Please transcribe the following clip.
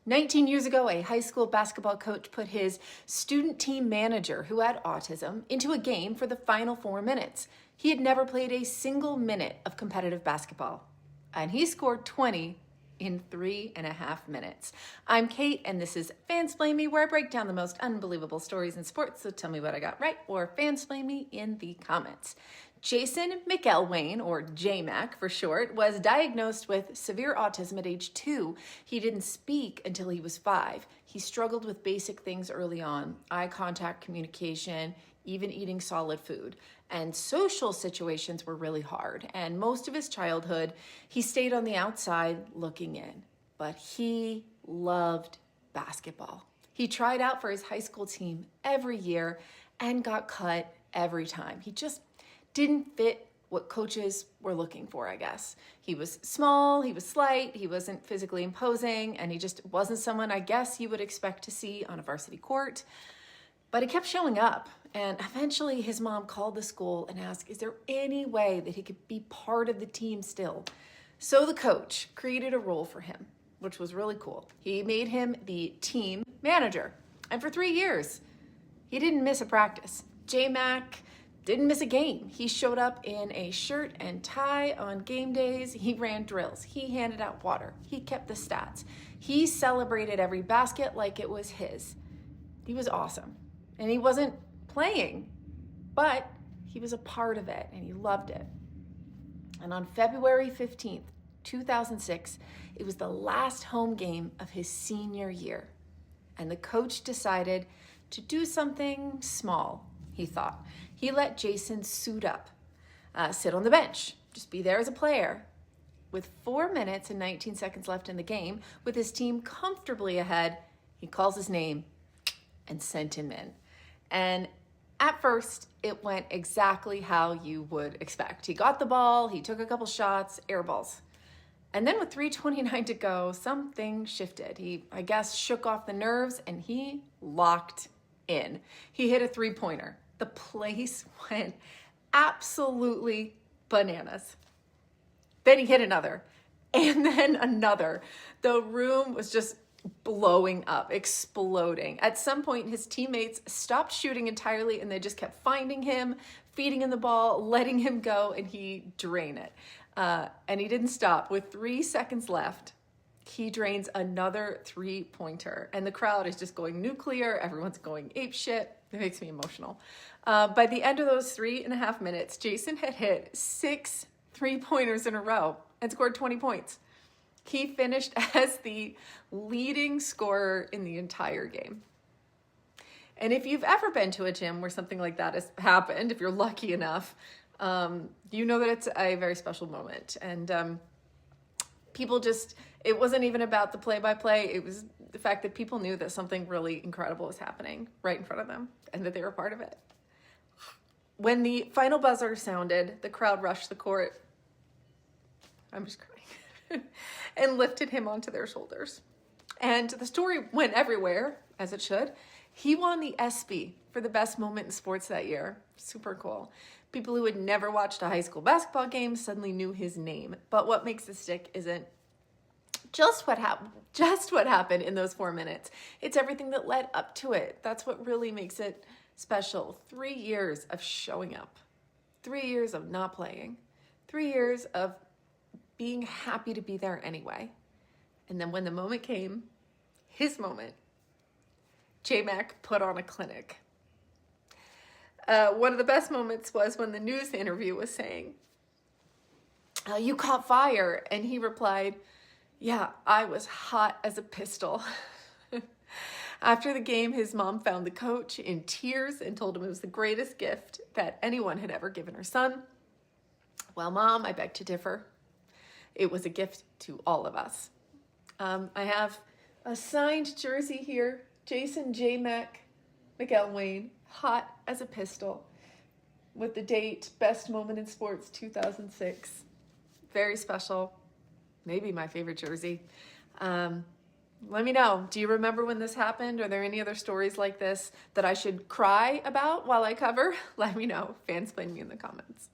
19 years ago, a high school basketball coach put his student team manager, who had autism, into a game for the final 4 minutes. He had never played a single minute of competitive basketball, and he scored 20 in 3.5 minutes. I'm Kate, and this is Fansplain Me, where I break down the most unbelievable stories in sports, so tell me what I got right, or fansplain me in the comments. Jason McElwain, or JMac for short, was diagnosed with severe autism at age 2. He didn't speak until he was 5. He struggled with basic things early on: eye contact, communication, even eating solid food. And social situations were really hard. And most of his childhood, he stayed on the outside looking in. But he loved basketball. He tried out for his high school team every year and got cut every time. He just didn't fit what coaches were looking for, I guess. He was small, he was slight, he wasn't physically imposing, and he just wasn't someone I guess you would expect to see on a varsity court. But he kept showing up, and eventually his mom called the school and asked, is there any way that he could be part of the team still? So the coach created a role for him, which was really cool. He made him the team manager, and for 3 years, he didn't miss a practice. J-Mac didn't miss a game. He showed up in a shirt and tie on game days. He ran drills. He handed out water. He kept the stats. He celebrated every basket like it was his. He was awesome. And he wasn't playing, but he was a part of it and he loved it. And on February 15th, 2006, it was the last home game of his senior year. And the coach decided to do something small, he thought. He let Jason suit up, sit on the bench, just be there as a player. With 4 minutes and 19 seconds left in the game, with his team comfortably ahead, he calls his name and sent him in. And at first, it went exactly how you would expect. He got the ball, he took a couple shots, air balls. And then with 3:29 to go, something shifted. He, I guess, shook off the nerves and he locked in. He hit a 3-pointer. The place went absolutely bananas. Then he hit another, and then another. The room was just blowing up, exploding. At some point, his teammates stopped shooting entirely, and they just kept finding him, feeding him the ball, letting him go, and he drained it. And he didn't stop. With 3 seconds left, he drains another 3-pointer, and the crowd is just going nuclear. Everyone's going apeshit. It makes me emotional. By the end of those 3.5 minutes, Jason had hit 6 3-pointers in a row and scored 20 points. He finished as the leading scorer in the entire game. And if you've ever been to a gym where something like that has happened, if you're lucky enough, you know that it's a very special moment. And people just, it wasn't even about the play-by-play. It was the fact that people knew that something really incredible was happening right in front of them and that they were part of it. When the final buzzer sounded, the crowd rushed the court. I'm just crying. And lifted him onto their shoulders. And the story went everywhere, as it should. He won the ESPY for the best moment in sports that year. Super cool. People who had never watched a high school basketball game suddenly knew his name. But what makes it stick isn't just what happened in those 4 minutes. It's everything that led up to it. That's what really makes it special. 3 years of showing up. 3 years of not playing. 3 years of being happy to be there anyway. And then when the moment came, his moment, J-Mac put on a clinic. One of the best moments was when the news interview was saying, you caught fire. And he replied, yeah, I was hot as a pistol. After the game, his mom found the coach in tears and told him it was the greatest gift that anyone had ever given her son. Well, Mom, I beg to differ. It was a gift to all of us. I have a signed jersey here, Jason J-Mac McElwain, hot as a pistol, with the date Best Moment in Sports 2006. Very special. Maybe my favorite jersey. Let me know. Do you remember when this happened? Are there any other stories like this that I should cry about while I cover? Let me know. Fansplain me in the comments.